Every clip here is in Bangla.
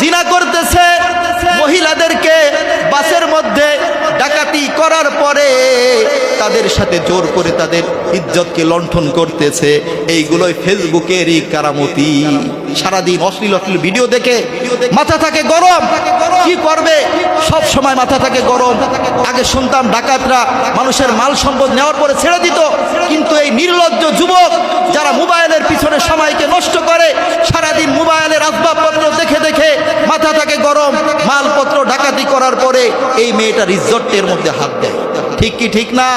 জিনা করতেছে, মহিলাদেরকে বাসের মধ্যে ডাকাতি করার পরে তাদের সাথে জোর করে তাদের ইজ্জতকে লণ্ঠন করতেছে। এইগুলোই ফেসবুকেরই কারামতি। সারাদিন অশ্লীল অশ্লীল ভিডিও দেখে মাথা থাকে গরম। কি করবে, সব সময় মাথা থাকে গরম। আগে শুনতাম ডাকাতরা মানুষের মাল সম্পদ নেওয়ার পরে ছেড়ে দিত, কিন্তু এই নির্লজ্জ যুবক যারা মোবাইলের পিছনে সময়কে নষ্ট করে, সারাদিন মোবাইলের আসবাবপত্র দেখে দেখে মাথা থাকে গরম, মালপত্র ডাকাতি করার পরে এই মেয়েটার ইজ্জতের মধ্যে হাত দেয়। ঠিক কি ঠিক না?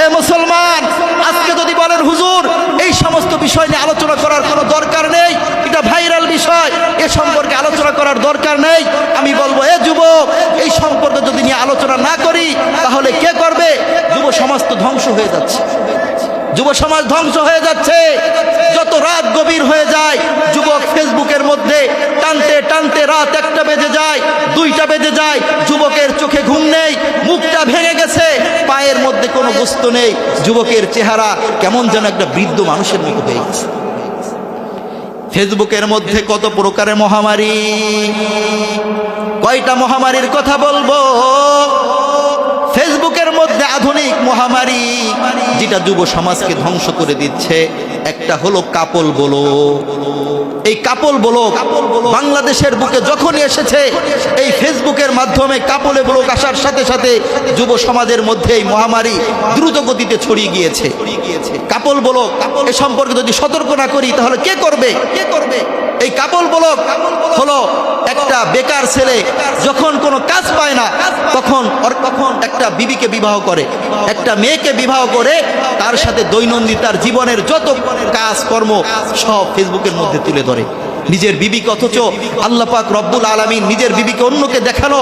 এ মুসলমান, আজকে যদি বলেন হুজুর এই সমস্ত বিষয় নিয়ে আলোচনা করার কোনো দরকার নেই, এটা ভাইরাল বিষয়, এ সম্পর্কে আলোচনা করার দরকার নেই, আমি বলবো এ যুবক, এই সম্পর্কে যদি নিয়ে আলোচনা না করি তাহলে কে করবে? যুব সমাজ তো ধ্বংস হয়ে যাচ্ছে, যুব সমাজ ধ্বংস হয়ে যাচ্ছে। যত রাত গভীর হয়ে যায়, যুবক ফেসবুকের মধ্যে টানতে টানতে রাত 1টা বেজে যায়, 2টা বেজে যায়, যুবকের চোখে ঘুম নেই, মুখটা ভেঙে গেছে, পায়ের মধ্যে কোনো গোস্ত নেই, যুবকের চেহারা কেমন যেন একটা বৃদ্ধ মানুষের মতো হয়ে গেছে। ফেসবুকের মধ্যে কত প্রকারের মহামারী, কয়টা মহামারীর কথা বলবো। ফেসবুকের মধ্যে আধুনিক মহামারী যেটা যুব সমাজকে ধ্বংস করে দিচ্ছে, একটা হলো কাপল বলো। এই কাপল বলো বাংলাদেশের বুকে যখনই এসেছে, এই ফেসবুকের মাধ্যমে কাপলে ব্লক আসার সাথে সাথে যুব সমাজের মধ্যে এই মহামারী দ্রুত গতিতে ছড়িয়ে গিয়েছে। কাপল বলো এ সম্পর্কে যদি সতর্ক না করি তাহলে কে করবে? এই কাপল ব্লক হলো একটা বেকার ছেলে যখন কোনো কাজ পায় না, তখন একটা বিবিকে বিবাহ করে, একটা মেয়েকে বিবাহ করে, তার সাথে দৈনন্দিন তার জীবনের যত কাজকর্ম সব ফেসবুকের মধ্যে তুলে ধরে নিজের বিবিকে। অথচ আল্লাহ পাক রব্বুল আলামিন নিজের বিবিকে অন্যকে দেখানো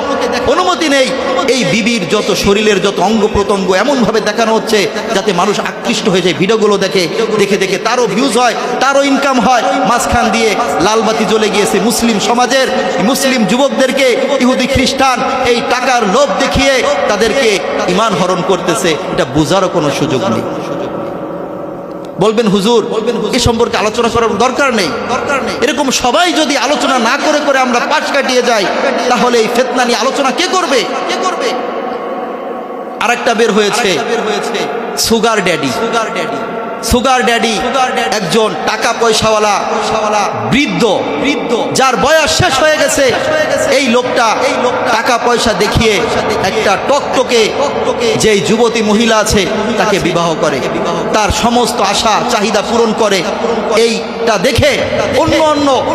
অনুমতি নেই। এই বিবির যত শরীরের যত অঙ্গ প্রত্যঙ্গ এমনভাবে দেখানো হচ্ছে যাতে মানুষ আকৃষ্ট হয়ে যায়। ভিডিওগুলো দেখে দেখে দেখে তারও ভিউজ হয়, তারও ইনকাম হয়। মাঝখান দিয়ে লালবাতি জ্বলে গিয়েছে মুসলিম সমাজের। মুসলিম যুবকদেরকে ইহুদি খ্রিস্টান এই টাকার লোভ দেখিয়ে তাদেরকে ঈমান হরণ করতেছে। এটা বোঝারও কোনো সুযোগ নেই। বলবেন হুজুর এ সম্পর্কে আলোচনা করার দরকার নেই। এরকম সবাই যদি আলোচনা না করে করে আমরা পাশ কাটিয়ে যাই, তাহলে এই ফিতনা নিয়ে আলোচনা কে করবে? আরেকটা বের হয়েছে সুগার ড্যাডি। সুগার ড্যাডি একজন টাকা পয়সাওয়ালা বৃদ্ধ, যার বয়স শেষ হয়ে গেছে। এই লোকটা টাকা পয়সা দেখিয়ে একটা টকটকে যেই যুবতী মহিলা আছে তাকে বিবাহ করে, তার সমস্ত আশা চাহিদা পূরণ করে। এইটা দেখে অন্য